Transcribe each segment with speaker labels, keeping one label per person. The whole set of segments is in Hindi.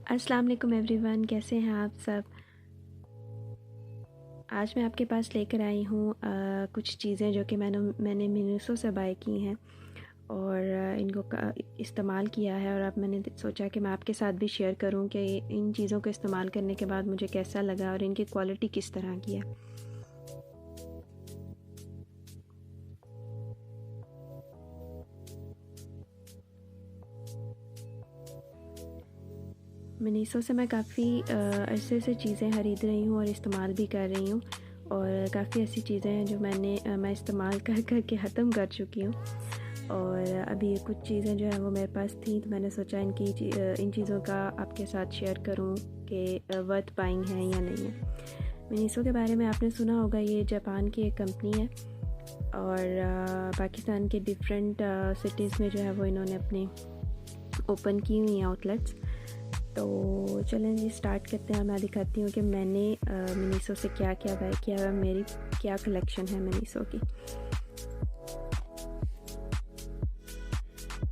Speaker 1: अस्सलाम वालेकुम एवरीवन, कैसे हैं आप सब। आज मैं आपके पास लेकर आई हूँ कुछ चीज़ें जो कि मैंने मिनिसो से बाय की हैं और इनको इस्तेमाल किया है। और अब मैंने सोचा कि मैं आपके साथ भी शेयर करूँ कि इन चीज़ों को इस्तेमाल करने के बाद मुझे कैसा लगा और इनकी क्वालिटी किस तरह की है। मिनिसो से मैं काफ़ी अरसे से चीज़ें ख़रीद रही हूँ और इस्तेमाल भी कर रही हूँ, और काफ़ी ऐसी चीज़ें हैं जो मैं इस्तेमाल कर कर के ख़त्म कर चुकी हूँ। और अभी कुछ चीज़ें जो हैं वो मेरे पास थी, तो मैंने सोचा इन चीज़ों का आपके साथ शेयर करूँ कि वर्थ बाइंग है या नहीं है। मिनिसो के बारे में आपने सुना होगा, ये जापान की एक कंपनी है और पाकिस्तान के डिफरेंट सिटीज़ में जो है वो इन्होंने अपने ओपन की हुई हैं आउटलेट्स। तो चलें जी स्टार्ट करते हैं। मैं दिखाती हूँ कि मैंने मिनिसो से क्या क्या बाय किया है, मेरी क्या कलेक्शन है मिनिसो की।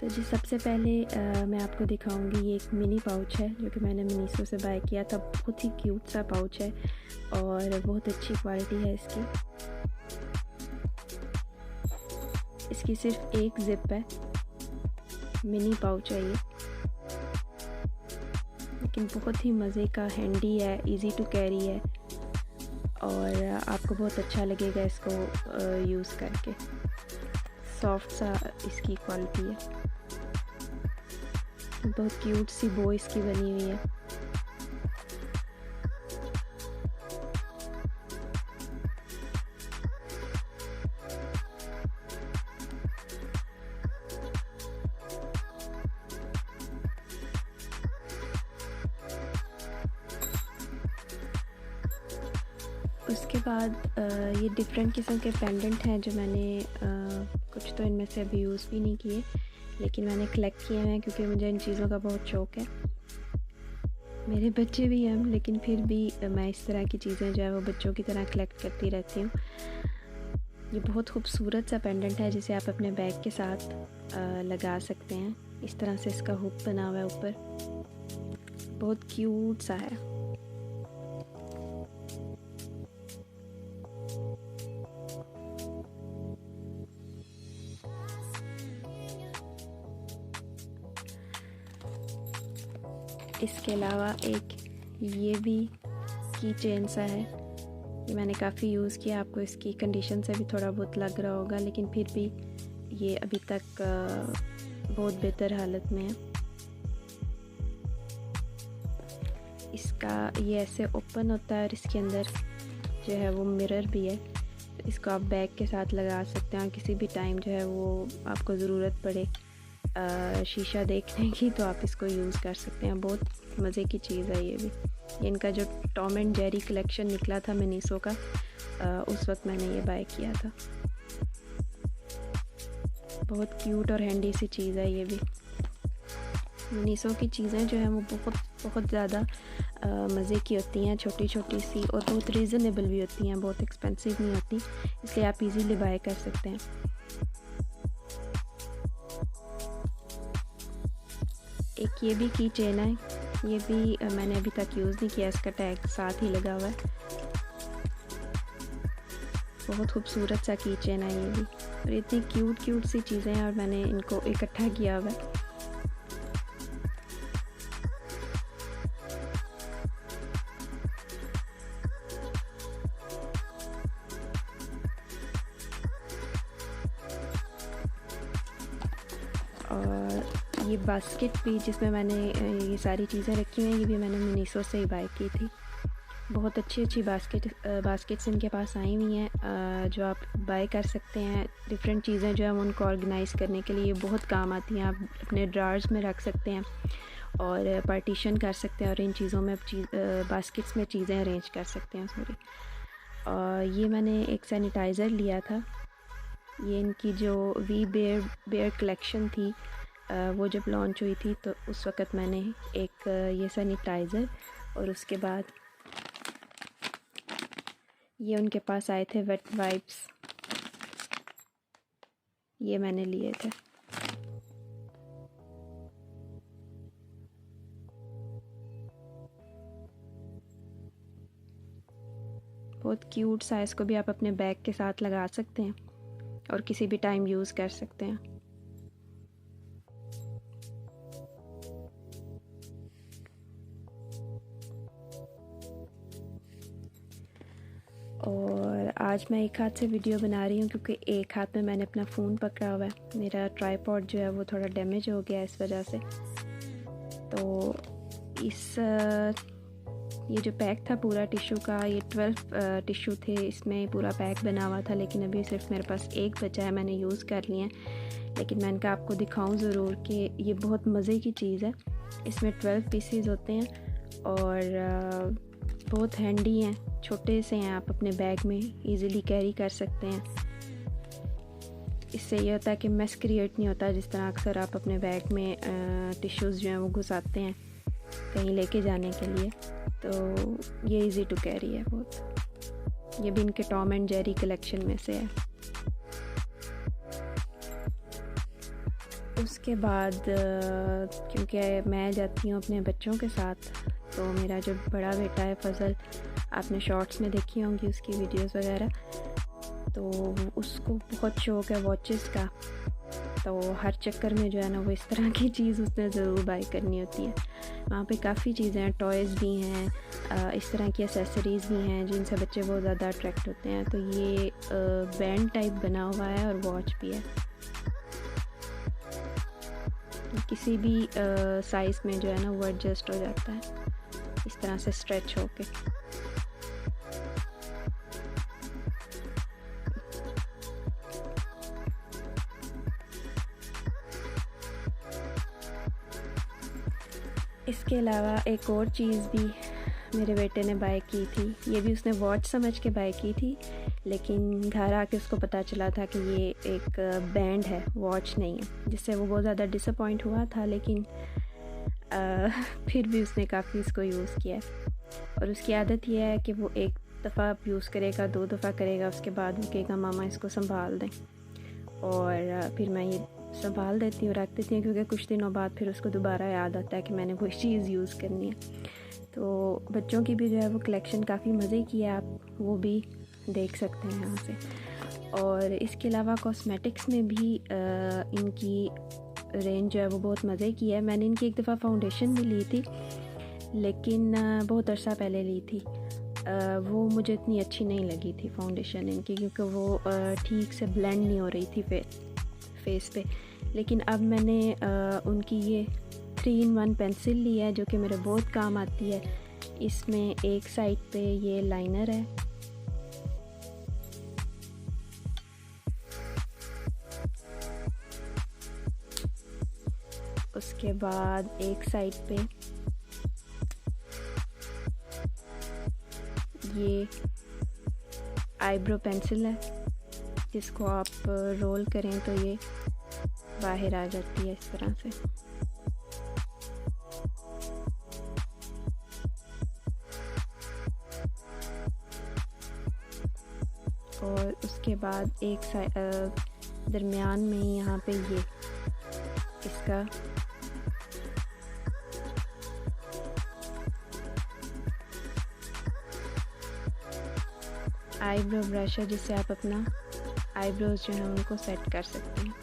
Speaker 1: तो जी सबसे पहले मैं आपको दिखाऊंगी, ये एक मिनी पाउच है जो कि मैंने मिनिसो से बाय किया था। बहुत ही क्यूट सा पाउच है और बहुत अच्छी क्वालिटी है इसकी। इसकी सिर्फ एक जिप है, मिनी पाउच है ये, लेकिन बहुत ही मज़े का, हैंडी है, इजी टू कैरी है और आपको बहुत अच्छा लगेगा इसको यूज़ करके। सॉफ्ट सा इसकी क्वालिटी है, बहुत क्यूट सी बो इसकी बनी हुई है। उसके बाद ये डिफरेंट किस्म के पेंडेंट हैं जो मैंने कुछ तो इनमें से अभी यूज़ भी नहीं किए, लेकिन मैंने कलेक्ट किए हैं क्योंकि मुझे इन चीज़ों का बहुत शौक़ है। मेरे बच्चे भी हैं, लेकिन फिर भी मैं इस तरह की चीज़ें जो है वो बच्चों की तरह कलेक्ट करती रहती हूँ। ये बहुत खूबसूरत सा पेंडेंट है जिसे आप अपने बैग के साथ लगा सकते हैं। इस तरह से इसका हुक बना हुआ है ऊपर, बहुत क्यूट सा है। इसके अलावा एक ये भी की चेन सा है, ये मैंने काफ़ी यूज़ किया। आपको इसकी कंडीशन से भी थोड़ा बहुत लग रहा होगा, लेकिन फिर भी ये अभी तक बहुत बेहतर हालत में है। इसका ये ऐसे ओपन होता है और इसके अंदर जो है वो मिरर भी है, तो इसको आप बैग के साथ लगा सकते हैं और किसी भी टाइम जो है वो आपको ज़रूरत पड़े शीशा देखने की तो आप इसको यूज़ कर सकते हैं। बहुत मज़े की चीज़ है ये भी। ये इनका जो टॉम एंड जेरी कलेक्शन निकला था मिनिसो का, उस वक्त मैंने ये बाय किया था। बहुत क्यूट और हैंडी सी चीज़ है ये भी। मिनिसो की चीज़ें जो हैं वो बहुत ज़्यादा मज़े की होती हैं, छोटी छोटी सी, और बहुत रीज़नेबल भी होती हैं, बहुत एक्सपेंसिव नहीं होती, इसलिए आप इजीली बाय कर सकते हैं। एक ये भी की चेन है, ये भी मैंने अभी तक यूज़ नहीं किया, इसका टैग साथ ही लगा हुआ है। बहुत खूबसूरत सा की चेन है ये भी, और इतनी क्यूट सी चीज़ें हैं और मैंने इनको इकट्ठा किया हुआ है। और ये बास्केट भी जिसमें मैंने ये सारी चीज़ें रखी हुई हैं, ये भी मैंने मिनिसो से ही बाय की थी। बहुत अच्छी बास्केट्स इनके पास आई हुई हैं जो आप बाय कर सकते हैं। डिफरेंट चीज़ें जो है उनको ऑर्गेनाइज़ करने के लिए बहुत काम आती हैं। आप अपने ड्रार्स में रख सकते हैं और पार्टीशन कर सकते हैं और इन चीज़ों में बास्केट्स में चीज़ें अरेंज कर सकते हैं। सॉरी, और ये मैंने एक सैनिटाइज़र लिया था। ये इनकी जो वी बेयर कलेक्शन थी वो जब लॉन्च हुई थी तो उस वक़्त मैंने एक ये सैनिटाइज़र, और उसके बाद ये उनके पास आए थे वेट वाइप्स, ये मैंने लिए थे। बहुत क्यूट सा, इसको भी आप अपने बैग के साथ लगा सकते हैं और किसी भी टाइम यूज़ कर सकते हैं। और आज मैं एक हाथ से वीडियो बना रही हूँ क्योंकि एक हाथ में मैंने अपना फ़ोन पकड़ा हुआ है। मेरा ट्राइपॉड जो है वो थोड़ा डैमेज हो गया इस वजह से। तो ये जो पैक था पूरा टिशू का, ये 12 टिशू थे, इसमें पूरा पैक बना हुआ था, लेकिन अभी सिर्फ मेरे पास एक बचा है, मैंने यूज़ कर लिया है। लेकिन मैंने कहा आपको दिखाऊं ज़रूर कि ये बहुत मज़े की चीज़ है। इसमें 12 पीसीज होते हैं और बहुत हैंडी हैं, छोटे से हैं, आप अपने बैग में इजीली कैरी कर सकते हैं। इससे ये होता है कि मेस क्रिएट नहीं होता, जिस तरह अक्सर आप अपने बैग में टिश्यूज़ जो हैं वो घुसाते हैं कहीं लेके जाने के लिए। तो ये इजी टू कैरी है बहुत। ये भी इनके टॉम एंड जेरी कलेक्शन में से है। उसके बाद क्योंकि मैं जाती हूँ अपने बच्चों के साथ, तो मेरा जो बड़ा बेटा है फजल, आपने शॉर्ट्स में देखी होंगी उसकी वीडियोस वगैरह, तो उसको बहुत शौक़ है वॉचेस का। तो हर चक्कर में जो है ना वो इस तरह की चीज़ उसने ज़रूर बाई करनी होती है। वहाँ पे काफ़ी चीज़ें हैं, टॉयज़ भी हैं, इस तरह की एसेसरीज़ भी हैं जिनसे बच्चे बहुत ज़्यादा अट्रैक्ट होते हैं। तो ये बैंड टाइप बना हुआ है और वॉच भी है, किसी भी साइज़ में जो है ना वो एडजस्ट हो जाता है इस तरह से स्ट्रेच होके। इसके अलावा एक और चीज़ भी मेरे बेटे ने बाय की थी। ये भी उसने वॉच समझ के बाय की थी, लेकिन घर आके उसको पता चला था कि ये एक बैंड है, वॉच नहीं है, जिससे वो बहुत ज़्यादा डिसअपॉइंट हुआ था। लेकिन फिर भी उसने काफ़ी इसको यूज़ किया है। और उसकी आदत ये है कि वो एक दफ़ा यूज़ करेगा, 2 दफ़ा करेगा, उसके बाद वो कहेगा मामा इसको संभाल दें। और फिर मैं ये संभाल देती हूँ, रख देती हूँ, क्योंकि कुछ दिनों बाद फिर उसको दोबारा याद आता है कि मैंने कोई चीज़ यूज़ करनी है। तो बच्चों की भी जो है वो कलेक्शन काफ़ी मज़े की है, आप वो भी देख सकते हैं यहाँ से। और इसके अलावा कॉस्मेटिक्स में भी इनकी रेंज जो है वो बहुत मज़े की है। मैंने इनकी एक दफ़ा फाउंडेशन भी ली थी, लेकिन बहुत अरसा पहले ली थी। वो मुझे इतनी अच्छी नहीं लगी थी फाउंडेशन इनकी, क्योंकि वो ठीक से ब्लेंड नहीं हो रही थी फेस पे। लेकिन अब मैंने उनकी ये 3-in-1 पेंसिल ली है, जो कि मेरे बहुत काम आती है। इसमें एक साइड पे ये लाइनर है, उसके बाद एक साइड पे ये आईब्रो पेंसिल है, जिसको आप रोल करें तो ये बाहर आ जाती है इस तरह से। और उसके बाद एक दरमियान में यहाँ पे ये इसका आईब्रो ब्रश है, जिससे आप अपना आईब्रोज जो है उनको सेट कर सकते हैं।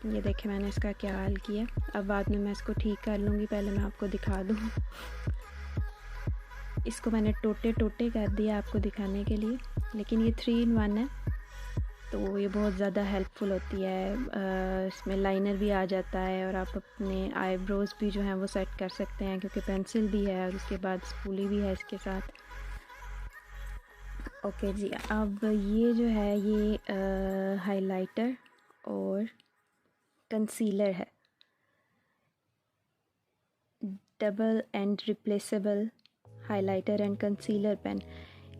Speaker 1: ये देखें मैंने इसका क्या हाल किया। अब बाद में मैं इसको ठीक कर लूँगी, पहले मैं आपको दिखा दूँ। इसको मैंने टोटे कर दिया आपको दिखाने के लिए, लेकिन ये 3-in-1 है, तो ये बहुत ज़्यादा हेल्पफुल होती है। इसमें लाइनर भी आ जाता है और आप अपने आईब्रोज़ भी जो हैं वो सेट कर सकते हैं, क्योंकि पेंसिल भी है और उसके बाद स्पूली भी है इसके साथ। ओके जी, अब ये जो है ये हाइलाइटर और कंसीलर है, double end replaceable highlighter and concealer pen.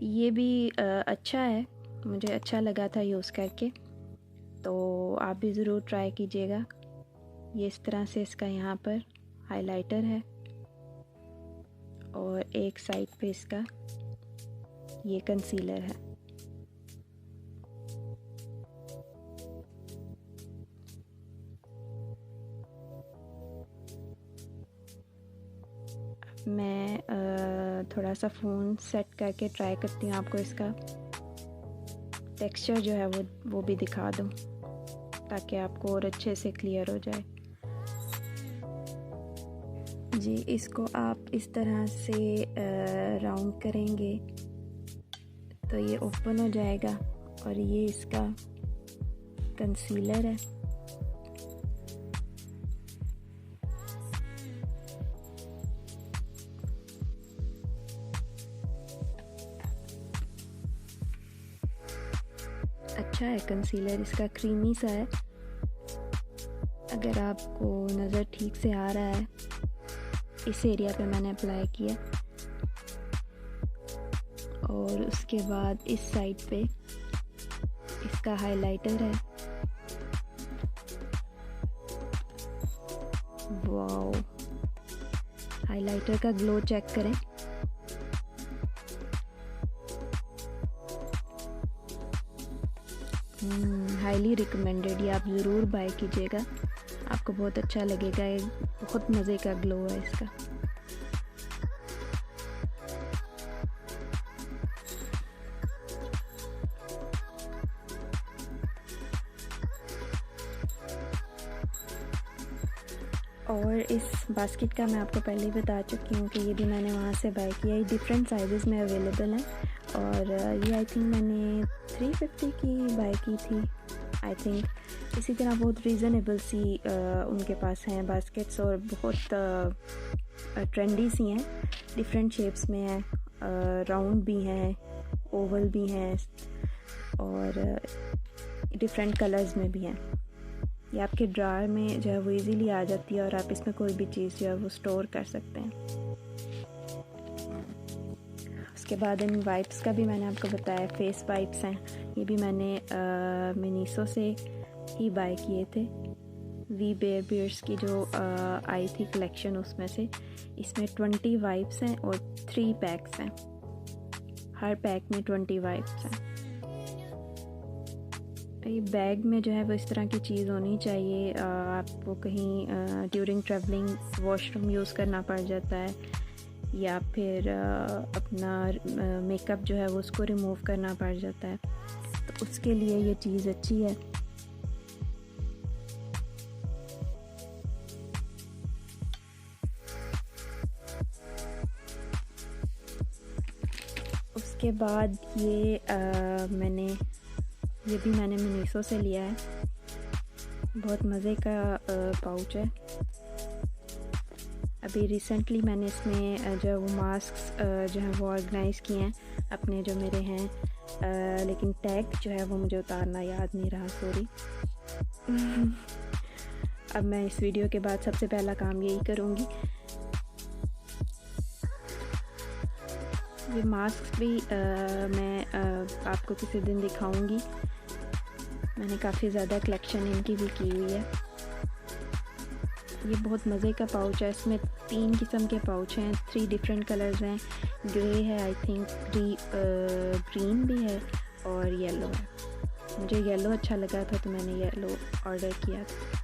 Speaker 1: ये भी अच्छा है, मुझे अच्छा लगा था यूज़ करके, तो आप भी ज़रूर ट्राई कीजिएगा। ये इस तरह से इसका यहाँ पर हाइलाइटर है और एक साइड पे इसका ये कंसीलर है। मैं थोड़ा सा फ़ोन सेट करके ट्राई करती हूँ, आपको इसका टेक्सचर जो है वो भी दिखा दूँ ताकि आपको और अच्छे से क्लियर हो जाए। जी, इसको आप इस तरह से राउंड करेंगे तो ये ओपन हो जाएगा और ये इसका कंसीलर है। अच्छा है कंसीलर, इसका क्रीमी सा है। अगर आपको नज़र ठीक से आ रहा है, इस एरिया पे मैंने अप्लाई किया और उसके बाद इस साइड पे इसका हाइलाइटर है। वाओ, हाइलाइटर का ग्लो चेक करें। हाईली रिकमेंडेड, ये आप ज़रूर बाय कीजिएगा, आपको बहुत अच्छा लगेगा। ये बहुत मज़े का ग्लो है इसका। और इस बास्केट का मैं आपको पहले ही बता चुकी हूँ कि ये भी मैंने वहाँ से बाय किया। ये डिफरेंट साइज़ में अवेलेबल हैं और ये आई थिंक मैंने 350 की बाय की थी आई थिंक। इसी तरह बहुत रीज़नेबल सी उनके पास हैं बास्केट्स और बहुत ट्रेंडी सी हैं, डिफरेंट शेप्स में हैं, राउंड भी हैं, ओवल भी हैं और डिफरेंट कलर्स में भी हैं। ये आपके ड्रायर में जो है वो इजीली आ जाती है और आप इसमें कोई भी चीज़ जो है वो स्टोर कर सकते हैं। उसके बाद इन वाइप्स का भी मैंने आपको बताया, फेस वाइप्स हैं। ये भी मैंने मिनीसो से ही बाय किए थे। वी बेयर बियर्स की जो आई थी कलेक्शन, उसमें से इसमें 20 वाइप्स हैं और 3 पैक्स हैं। हर पैक में 20 वाइप्स हैं। ये बैग में जो है वो इस तरह की चीज़ होनी चाहिए। आपको कहीं ड्यूरिंग ट्रैवलिंग वॉशरूम यूज़ करना पड़ जाता है या फिर अपना मेकअप जो है वो उसको रिमूव करना पड़ जाता है, तो उसके लिए ये चीज़ अच्छी है। उसके बाद ये भी मैंने मिनीसो से लिया है। बहुत मज़े का पाउच है। अभी रिसेंटली मैंने इसमें जो है वो मास्क जो है वो ऑर्गेनाइज़ किए हैं अपने जो मेरे हैं, लेकिन टैग जो है वो मुझे उतारना याद नहीं रहा, सॉरी। अब मैं इस वीडियो के बाद सबसे पहला काम यही करूँगी। ये मास्क भी मैं आपको किसी दिन दिखाऊंगी। मैंने काफ़ी ज़्यादा कलेक्शन इनकी भी की हुई है। ये बहुत मज़े का पाउच है। इसमें 3 किस्म के पाउच हैं, 3 डिफरेंट कलर्स हैं। ग्रे है आई थिंक, ग्रीन भी है और येलो है। मुझे येलो अच्छा लगा था तो मैंने येलो ऑर्डर किया था।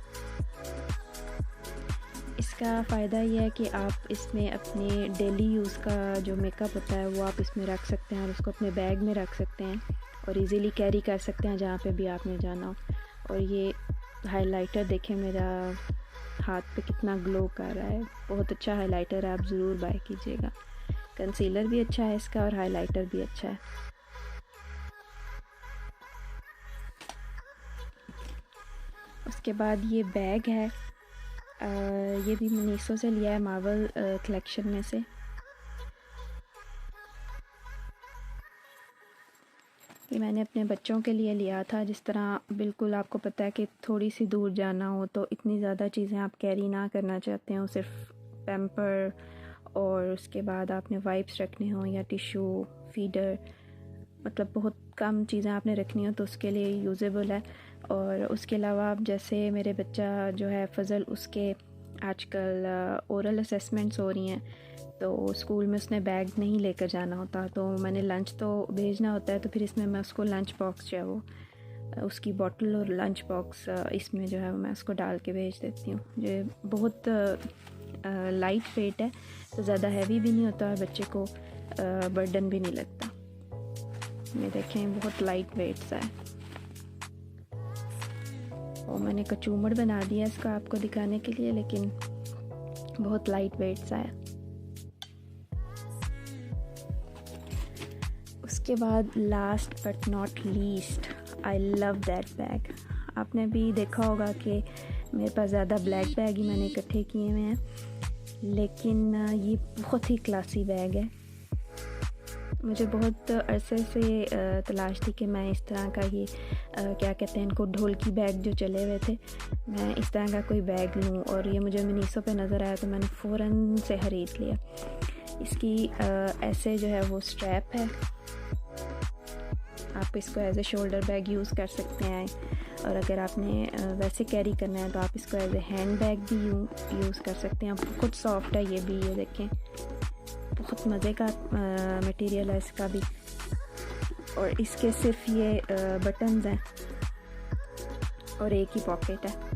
Speaker 1: इसका फ़ायदा ये है कि आप इसमें अपने डेली यूज़ का जो मेकअप होता है वो आप इसमें रख सकते हैं और उसको अपने बैग में रख सकते हैं और इजीली कैरी कर सकते हैं जहाँ पे भी आपने जाना हो। और ये हाइलाइटर देखें मेरा हाथ पे कितना ग्लो कर रहा है, बहुत अच्छा हाइलाइटर है, आप ज़रूर बाय कीजिएगा। कंसीलर भी अच्छा है इसका और हाइलाइटर भी अच्छा है। उसके बाद ये बैग है, ये भी मिनीसो से लिया है, मार्वल कलेक्शन में से। ये मैंने अपने बच्चों के लिए लिया था। जिस तरह बिल्कुल आपको पता है कि थोड़ी सी दूर जाना हो तो इतनी ज़्यादा चीज़ें आप कैरी ना करना चाहते हो, सिर्फ पैम्पर और उसके बाद आपने वाइप्स रखने हो या टिशू फीडर, मतलब बहुत कम चीज़ें आपने रखनी हो तो उसके लिए यूज़ेबल है। और उसके अलावा आप जैसे मेरे बच्चा जो है फजल, उसके आजकल ओरल असेसमेंट्स हो रही हैं तो स्कूल में उसने बैग नहीं लेकर जाना होता, तो मैंने लंच तो भेजना होता है, तो फिर इसमें मैं उसको लंच बॉक्स जो है वो उसकी बॉटल और लंच बॉक्स इसमें जो है मैं उसको डाल के भेज देती हूँ। ये बहुत लाइट वेट है, तो ज़्यादा हैवी भी नहीं होता और बच्चे को बर्डन भी नहीं लगता। ये देखें बहुत लाइट वेट सा है। और मैंने कचूमड़ बना दिया इसका आपको दिखाने के लिए, लेकिन बहुत लाइट वेट सा है। उसके बाद last but not least, I love that bag. आपने भी देखा होगा कि मेरे पास ज़्यादा ब्लैक बैग ही मैंने इकट्ठे किए हुए हैं, लेकिन ये बहुत ही क्लासी बैग है। मुझे बहुत अरसे से तलाश थी कि मैं इस तरह का ये क्या कहते हैं इनको, ढोलकी बैग जो चले हुए थे, मैं इस तरह का कोई बैग लूँ, और ये मुझे मिनीसो पे नज़र आया तो मैंने फ़ौरन से ख़रीद लिया। इसकी ऐसे जो है वो स्ट्रैप है, आप इसको as a shoulder bag use कर सकते हैं, और अगर आपने वैसे कैरी करना है तो आप इसको एज ए हैंड बैग भी यूज़ कर सकते हैं। बहुत सॉफ्ट है ये भी, ये देखें बहुत मज़े का मटेरियल है इसका भी। और इसके सिर्फ ये बटन्स हैं और एक ही पॉकेट है।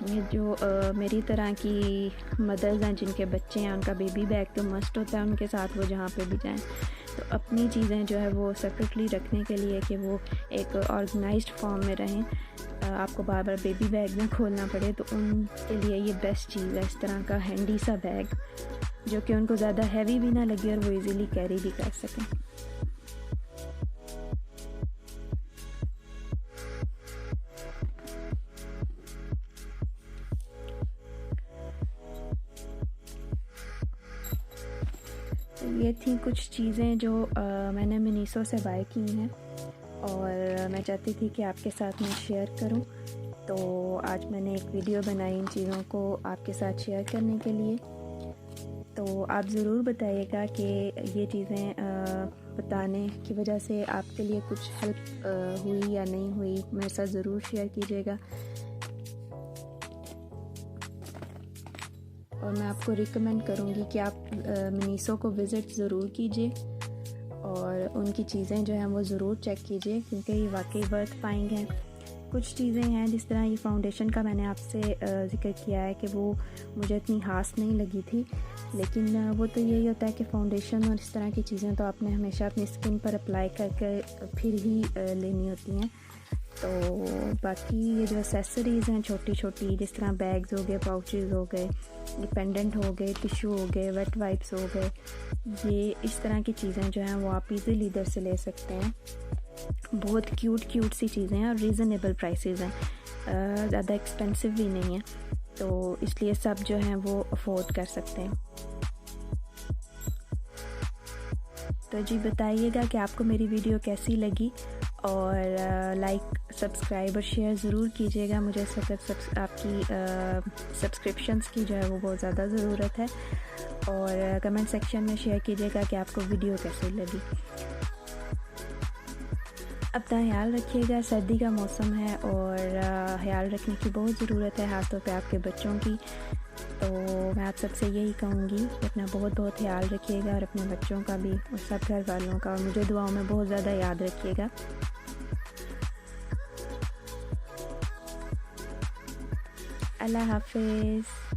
Speaker 1: ये जो मेरी तरह की मदर्स हैं जिनके बच्चे हैं, उनका बेबी बैग तो मस्ट होता है उनके साथ, वो जहाँ पे भी जाएं तो अपनी चीज़ें जो है वो सेपरेटली रखने के लिए कि वो एक ऑर्गेनाइज्ड फॉर्म में रहें, आपको बार बार बेबी बैग ना खोलना पड़े, तो उनके लिए ये बेस्ट चीज़ है, इस तरह का हैंडी सा बैग जो कि उनको ज़्यादा हैवी भी ना लगे और वो इजीली कैरी भी कर सकें। ये थी कुछ चीज़ें जो मैंने मिनीसो से बाय की हैं और मैं चाहती थी कि आपके साथ मैं शेयर करूं, तो आज मैंने एक वीडियो बनाई इन चीज़ों को आपके साथ शेयर करने के लिए। तो आप ज़रूर बताइएगा कि ये चीज़ें बताने की वजह से आपके लिए कुछ हेल्प हुई या नहीं हुई, मेरे साथ ज़रूर शेयर कीजिएगा। और मैं आपको रिकमेंड करूँगी कि आप मिनीसो को विज़िट ज़रूर कीजिए और उनकी चीज़ें जो हैं वो ज़रूर चेक कीजिए, क्योंकि ये वाकई वर्थ बाइंग हैं। कुछ चीज़ें हैं जिस तरह ये फाउंडेशन का मैंने आपसे ज़िक्र किया है कि वो मुझे इतनी खास नहीं लगी थी, लेकिन वो तो यही होता है कि फ़ाउंडेशन और इस तरह की चीज़ें तो आपने हमेशा अपनी स्किन पर अप्लाई करके फिर ही लेनी होती हैं। तो बाकी ये जो एसेसरीज़ हैं छोटी छोटी, जिस तरह बैग्स हो गए, पाउचेस हो गए, ये पेंडेंट हो गए, टिश्यू हो गए, वेट वाइप्स हो गए, ये इस तरह की चीज़ें जो हैं वो आप इजीली इधर से ले सकते हैं। बहुत क्यूट सी चीज़ें हैं और रीज़नेबल प्राइसेस हैं, ज़्यादा एक्सपेंसिव भी नहीं है, तो इसलिए सब जो हैं वो अफोर्ड कर सकते हैं। तो जी बताइएगा कि आपको मेरी वीडियो कैसी लगी, और लाइक, सब्सक्राइब और शेयर ज़रूर कीजिएगा। मुझे इस वक्त आपकी सब्सक्रिप्शंस की जो है वो बहुत ज़्यादा ज़रूरत है, और कमेंट सेक्शन में शेयर कीजिएगा कि आपको वीडियो कैसी लगी। अपना ख्याल रखिएगा, सर्दी का मौसम है और ख्याल रखने की बहुत ज़रूरत है, ख़ास तौर पे आपके बच्चों की। तो मैं आप सबसे यही कहूँगी कि अपना बहुत ख्याल रखिएगा, और अपने बच्चों का भी और सब घर वालों का, और मुझे दुआओं में बहुत ज़्यादा याद रखिएगा। अल्लाह हाफ़िज़।